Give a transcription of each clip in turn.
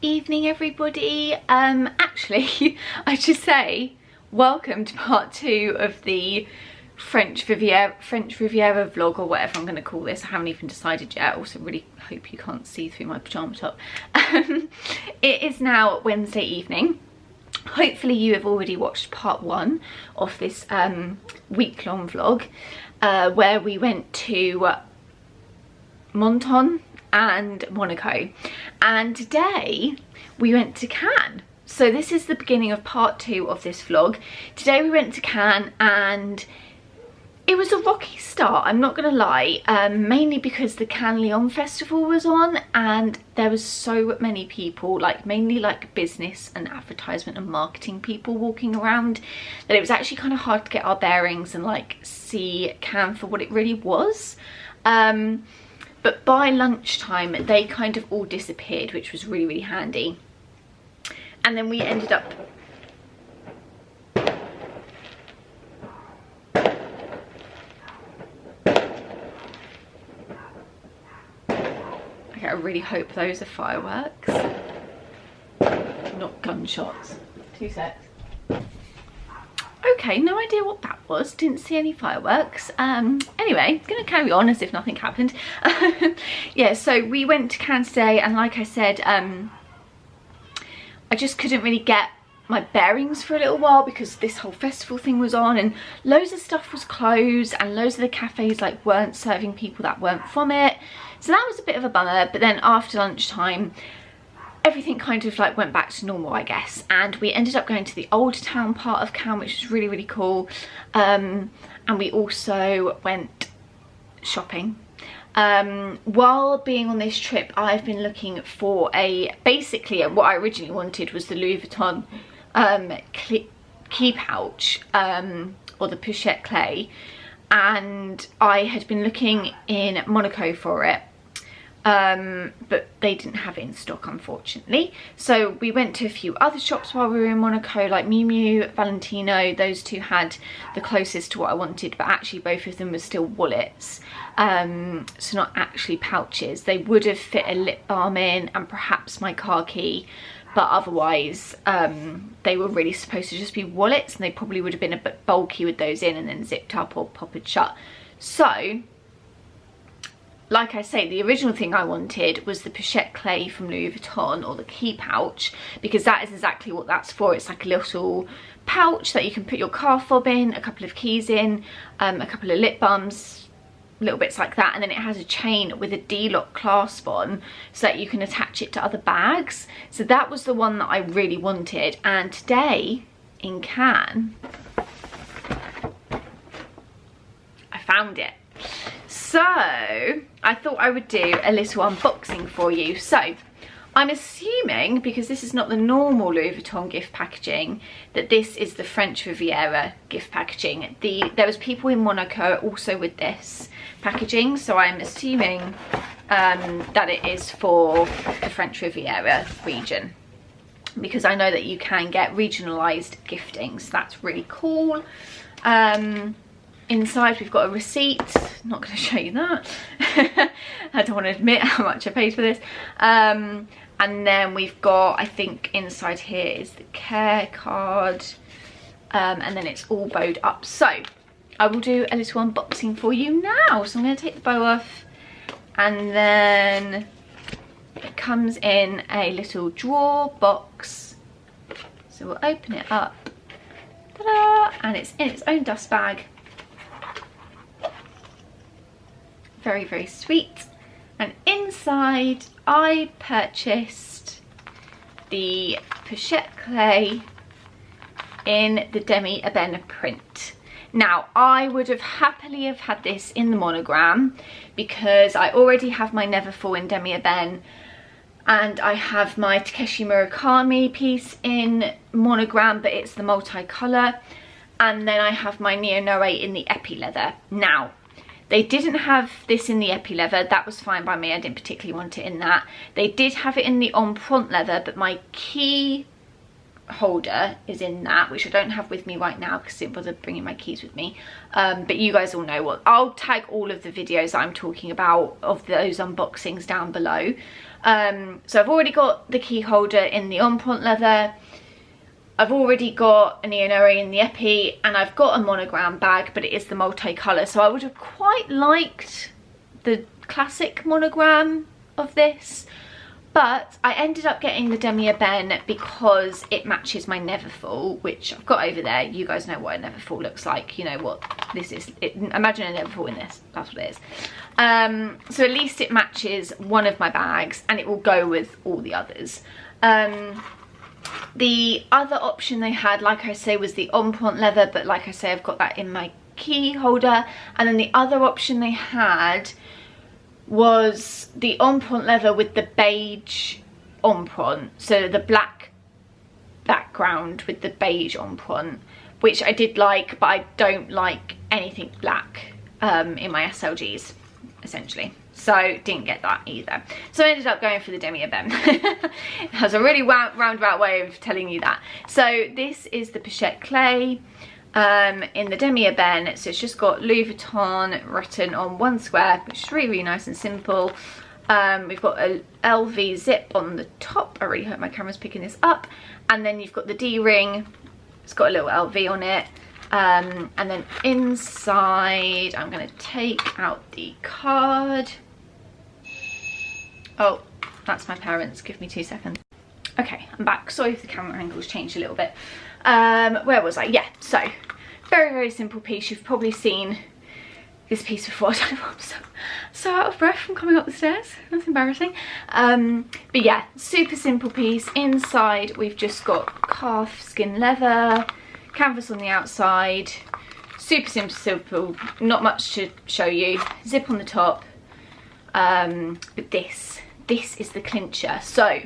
Evening everybody. Actually I should say welcome to part 2 of the French Riviera vlog, or whatever I'm going to call this. I haven't even decided yet. Also really hope you can't see through my pyjama top. It is now Wednesday evening. Hopefully you have already watched part 1 of this week-long vlog where we went to Vuitton and Monaco, and today we went to Cannes. So this is the beginning of part 2 of this vlog. Today we went to Cannes and it was a rocky start, I'm not gonna lie, mainly because the Cannes Neom festival was on and there was so many people, like mainly like business and advertisement and marketing people walking around, that it was actually kind of hard to get our bearings and like see Cannes for what it really was. But by lunchtime, they kind of all disappeared, which was really, really handy. And then we ended up... Okay, I really hope those are fireworks, not gunshots. 2 secs. Okay, no idea what that was, didn't see any fireworks. Anyway, gonna carry on as if nothing happened. Yeah, so we went to Cannes today, and like I said, I just couldn't really get my bearings for a little while because this whole festival thing was on and loads of stuff was closed and loads of the cafes like weren't serving people that weren't from it. So that was a bit of a bummer, but then after lunchtime, everything kind of like went back to normal, I guess, and we ended up going to the old town part of Cannes, which was really, really cool. And we also went shopping. While being on this trip, I've been looking for basically what I originally wanted was the Louis Vuitton key pouch, or the pochette clé, and I had been looking in Monaco for it. But they didn't have it in stock, unfortunately. So we went to a few other shops while we were in Monaco, like Miu Miu, Valentino. Those two had the closest to what I wanted, but actually both of them were still wallets, so not actually pouches. They would have fit a lip balm in and perhaps my car key, but otherwise they were really supposed to just be wallets, and they probably would have been a bit bulky with those in and then zipped up or popped shut. So like I say, the original thing I wanted was the pochette clé from Louis Vuitton, or the key pouch, because that is exactly what that's for. It's like a little pouch that you can put your car fob in, a couple of keys in, a couple of lip balms, little bits like that, and then it has a chain with a D-lock clasp on so that you can attach it to other bags. So that was the one that I really wanted, and today in Cannes I found it. So I thought I would do a little unboxing for you. So I'm assuming, because this is not the normal Louis Vuitton gift packaging, that this is the French Riviera gift packaging. There was people in Monaco also with this packaging, so I'm assuming that it is for the French Riviera region, because I know that you can get regionalised gifting, so that's really cool. Inside we've got a receipt. Not going to show you that. I don't want to admit how much I paid for this. And then we've got, I think inside here is the care card, and then it's all bowed up. So I will do a little unboxing for you now. So I'm going to take the bow off, and then it comes in a little drawer box. So we'll open it up. Ta-da! And it's in its own dust bag. Very, very sweet. And inside I purchased the pochette clé in the Demi Ebene print. Now I would have happily have had this in the monogram because I already have my Neverfull in Demi Ebene, and I have my Takeshi Murakami piece in monogram, but it's the multicolour, and then I have my Neo Noe in the epi leather. Now they didn't have this in the epi leather, that was fine by me, I didn't particularly want it in that. They did have it in the empreinte leather, but my key holder is in that, which I don't have with me right now because I didn't bother bringing my keys with me. But you guys all know what, I'll tag all of the videos that I'm talking about of those unboxings down below. So I've already got the key holder in the empreinte leather. I've already got a Neom in the epi, and I've got a monogram bag, but it is the multicolour. So I would have quite liked the classic monogram of this, but I ended up getting the demi ebene because it matches my Neverfull, which I've got over there. You guys know what a Neverfull looks like. You know what this is. Imagine a Neverfull in this. That's what it is. So at least it matches one of my bags, and it will go with all the others. The other option they had, like I say, was the empreinte leather, but like I say, I've got that in my key holder. And then the other option they had was the empreinte leather with the beige empreinte, so the black background with the beige empreinte, which I did like, but I don't like anything black in my SLGs, essentially. So didn't get that either. So I ended up going for the demi ebene. It has a really roundabout way of telling you that. So this is the Pochette clay in the demi ebene. So it's just got Louis Vuitton written on one square, which is really, really nice and simple. We've got a LV zip on the top. I really hope my camera's picking this up. And then you've got the D-ring. It's got a little LV on it. And then inside, I'm going to take out the card. Oh, that's my parents. Give me 2 seconds. Okay, I'm back. Sorry if the camera angle's changed a little bit. Where was I? Yeah, so very, very simple piece. You've probably seen this piece before. I don't know, I'm so out of breath from coming up the stairs. That's embarrassing. But yeah, super simple piece. Inside, we've just got calf skin leather, canvas on the outside. Super simple, not much to show you. Zip on the top. But this is the clincher. So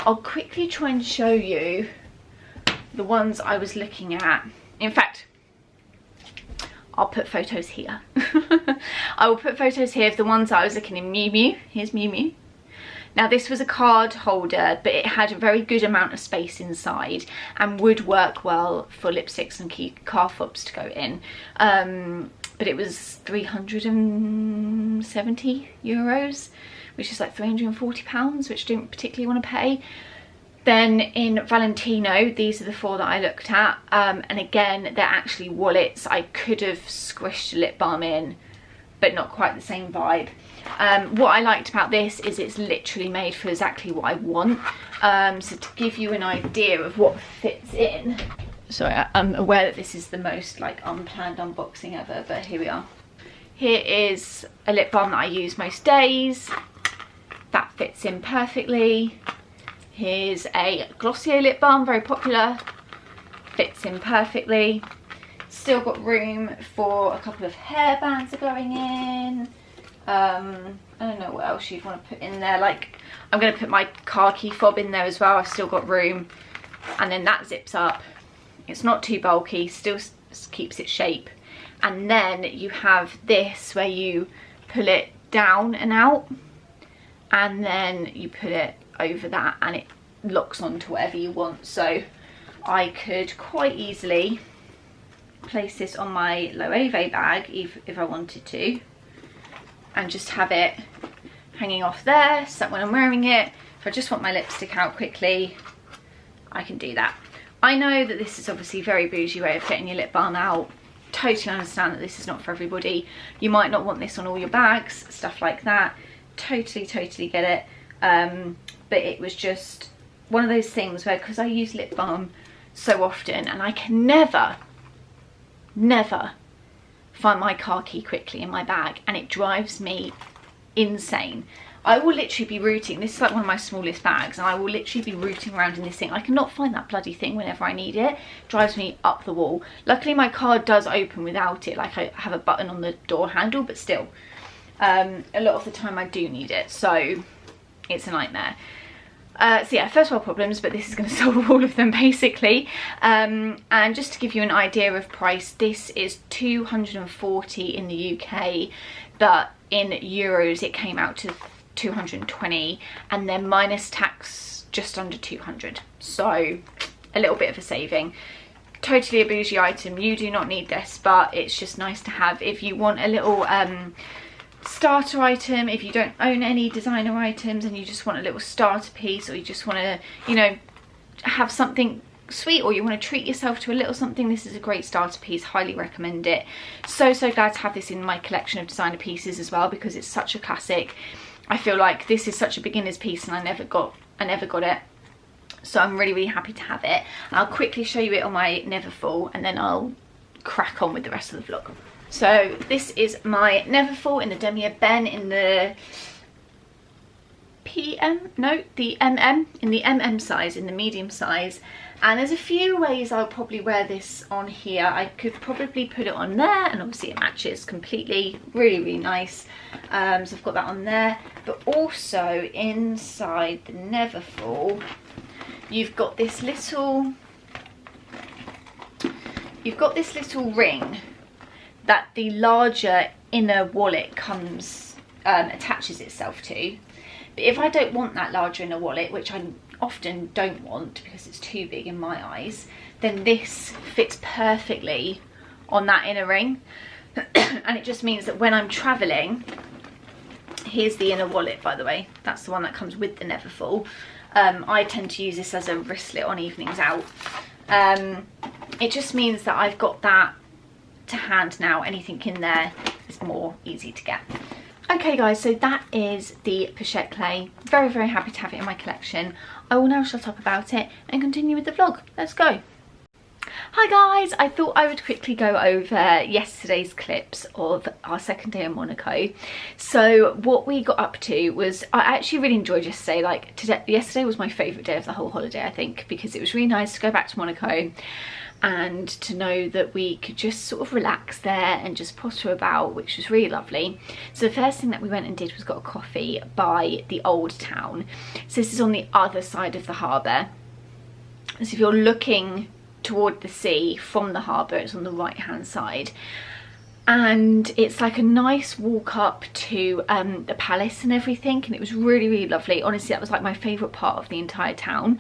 I'll quickly try and show you the ones I was looking at. In fact, I'll put photos here. I will put photos here of the ones I was looking in Miu Miu. Here's Miu Miu. Now this was a card holder, but it had a very good amount of space inside and would work well for lipsticks and car fobs to go in. But it was 370 euros, which is like £340, which I didn't particularly want to pay. Then in Valentino, these are the 4 that I looked at. And again, they're actually wallets. I could have squished a lip balm in, but not quite the same vibe. What I liked about this is it's literally made for exactly what I want. So to give you an idea of what fits in. Sorry, I'm aware that this is the most like unplanned unboxing ever, but here we are. Here is a lip balm that I use most days. That fits in perfectly. Here's a Glossier lip balm, very popular. Fits in perfectly. Still got room for a couple of hairbands are going in. I don't know what else you'd want to put in there. Like, I'm going to put my car key fob in there as well. I've still got room. And then that zips up. It's not too bulky, still keeps its shape. And then you have this where you pull it down and out. And then you put it over that and it locks onto whatever you want. So I could quite easily place this on my Loewe bag if I wanted to, and just have it hanging off there so that when I'm wearing it, if I just want my lipstick out quickly, I can do that. I know that this is obviously a very bougie way of getting your lip balm out. Totally understand that this is not for everybody. You might not want this on all your bags, stuff like that. Totally get it. But it was just one of those things where, because I use lip balm so often and I can never find my car key quickly in my bag, and it drives me insane. I will literally be rooting, this is like one of my smallest bags, and I will literally be rooting around in this thing. I cannot find that bloody thing whenever I need it. Drives me up the wall. Luckily my car does open without it, like I have a button on the door handle, but still, a lot of the time I do need it, so it's a nightmare. So yeah, first world problems, but this is going to solve all of them basically. And just to give you an idea of price, this is 240 in the UK, but in euros it came out to 220, and then minus tax just under 200, so a little bit of a saving. Totally a bougie item. You do not need this, but it's just nice to have if you want a little starter item if you don't own any designer items and you just want a little starter piece, or you just want to, you know, have something sweet, or you want to treat yourself to a little something. This is a great starter piece. Highly recommend it. So glad to have this in my collection of designer pieces as well, because it's such a classic. I feel like this is such a beginner's piece and I never got it, so I'm really happy to have it. I'll quickly show you it on my Neverfull and then I'll crack on with the rest of the vlog. So this is my Neverfull in the demier Ben in the MM size, in the medium size. And there's a few ways I'll probably wear this on here. I could probably put it on there, and obviously it matches completely. Really nice. So I've got that on there. But also inside the Neverfull, you've got this little ring that the larger inner wallet comes attaches itself to. But if I don't want that larger inner wallet, which I often don't want because it's too big in my eyes, then this fits perfectly on that inner ring. And it just means that when I'm traveling, here's the inner wallet, by the way, that's the one that comes with the Neverfull. I tend to use this as a wristlet on evenings out. It just means that I've got that to hand now. Anything in there is more easy to get. Okay guys, so that is the Pochette clay. Very happy to have it in my collection. I will now shut up about it and continue with the vlog. Let's go. Hi guys, I thought I would quickly go over yesterday's clips of our second day in Monaco. So what we got up to was, I actually really enjoyed yesterday. Like yesterday was my favourite day of the whole holiday, I think, because it was really nice to go back to Monaco and to know that we could just sort of relax there and just potter about, which was really lovely. So the first thing that we went and did was got a coffee by the Old Town. So this is on the other side of the harbour. So if you're looking toward the sea from the harbour, it's on the right hand side. And it's like a nice walk up to the palace and everything, and it was really lovely. Honestly, that was like my favourite part of the entire town.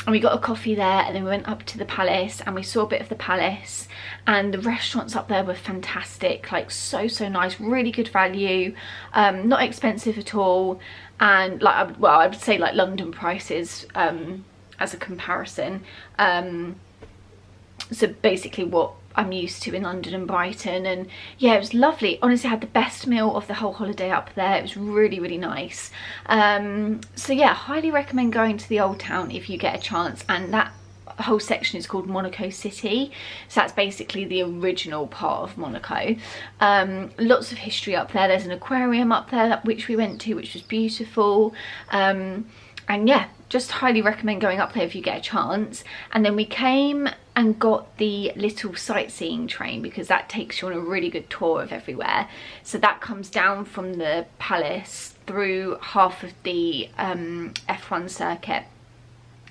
And we got a coffee there, and then we went up to the palace and we saw a bit of the palace, and the restaurants up there were fantastic, like so nice, really good value, not expensive at all, and like, well, I would say like London prices as a comparison. So basically what I'm used to in London and Brighton. And yeah, it was lovely. Honestly, I had the best meal of the whole holiday up there. It was really nice. So yeah, highly recommend going to the Old Town if you get a chance. And that whole section is called Monaco City, so that's basically the original part of Monaco. Lots of history up there. There's an aquarium up there which we went to, which was beautiful. And yeah, just highly recommend going up there if you get a chance. And then we came and got the little sightseeing train, because that takes you on a really good tour of everywhere. So that comes down from the palace through half of the F1 circuit,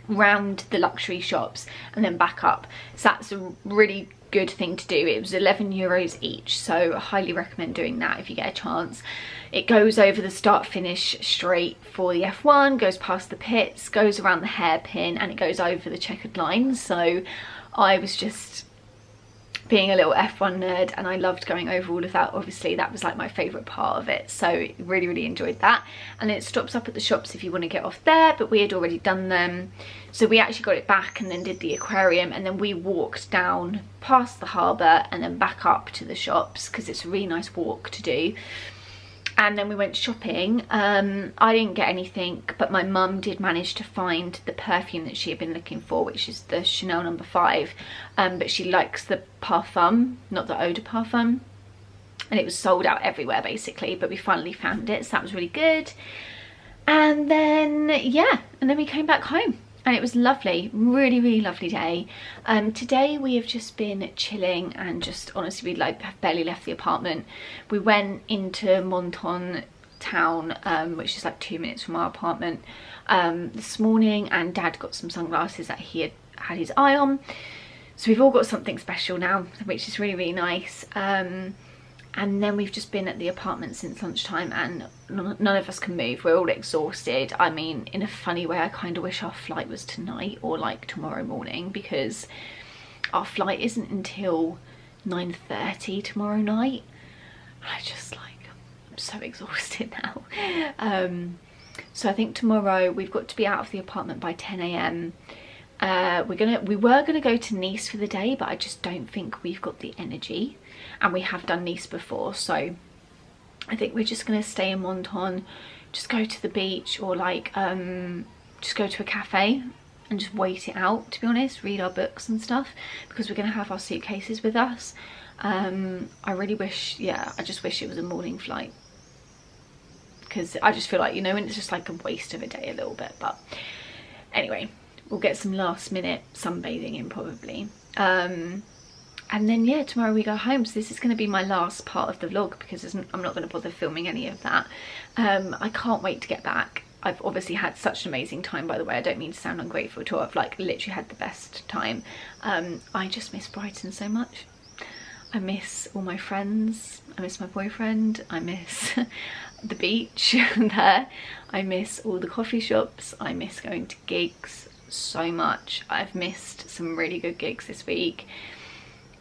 round the luxury shops, and then back up. So that's a really good thing to do. It was €11 each, so I highly recommend doing that if you get a chance. It goes over the start finish straight for the F1, goes past the pits, goes around the hairpin, and it goes over the checkered line. So I was just being a little F1 nerd, and I loved going over all of that. Obviously that was like my favourite part of it, so really enjoyed that. And it stops up at the shops if you want to get off there, but we had already done them, so we actually got it back and then did the aquarium, and then we walked down past the harbour and then back up to the shops, because it's a really nice walk to do. And then we went shopping. I didn't get anything, but my mum did manage to find the perfume that she had been looking for, which is the Chanel No. 5, but she likes the parfum, not the eau de parfum, and it was sold out everywhere basically, but we finally found it, so that was really good. And then yeah, and then we came back home, and it was lovely. Really lovely day. Today we have just been chilling, and just honestly, we like have barely left the apartment. We went into Monaco town, which is like 2 minutes from our apartment, this morning, and Dad got some sunglasses that he had his eye on, so we've all got something special now, which is really nice. And then we've just been at the apartment since lunchtime, and none of us can move. We're all exhausted. I mean, in a funny way, I kind of wish our flight was tonight or like tomorrow morning, because our flight isn't until 9:30 tomorrow night. I just like, so exhausted now. So I think tomorrow we've got to be out of the apartment by 10 AM. We were gonna go to Nice for the day, but I just don't think we've got the energy, and we have done Nice before, so I think we're just gonna stay in Monton, just go to the beach, or like just go to a cafe and just wait it out, to be honest, read our books and stuff, because we're gonna have our suitcases with us. I really wish, yeah, I just wish it was a morning flight, because I just feel like, you know, and it's just like a waste of a day a little bit. But anyway, we'll get some last minute sunbathing in probably. And then yeah, tomorrow we go home. So this is going to be my last part of the vlog, because I'm not going to bother filming any of that. I can't wait to get back. I've obviously had such an amazing time, by the way. I don't mean to sound ungrateful at all. I've like literally had the best time. I just miss Brighton so much. I miss all my friends. I miss my boyfriend. I miss the beach there. I miss all the coffee shops. I miss going to gigs so much. I've missed some really good gigs this week.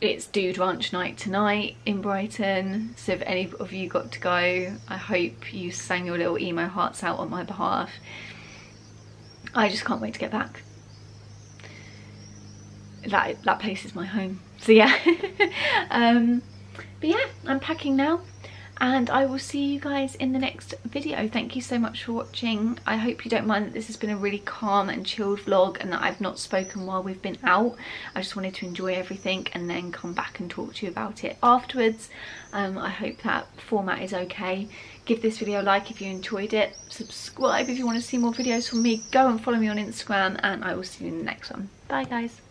It's Dude Ranch night tonight in Brighton, so if any of you got to go, I hope you sang your little emo hearts out on my behalf. I just can't wait to get back. That place is my home. So yeah. But yeah, I'm packing now, and I will see you guys in the next video. Thank you so much for watching. I hope you don't mind that this has been a really calm and chilled vlog, and that I've not spoken while we've been out. I just wanted to enjoy everything and then come back and talk to you about it afterwards. I hope that format is okay. Give this video a like if you enjoyed it. Subscribe if you want to see more videos from me. Go and follow me on Instagram, and I will see you in the next one. Bye guys.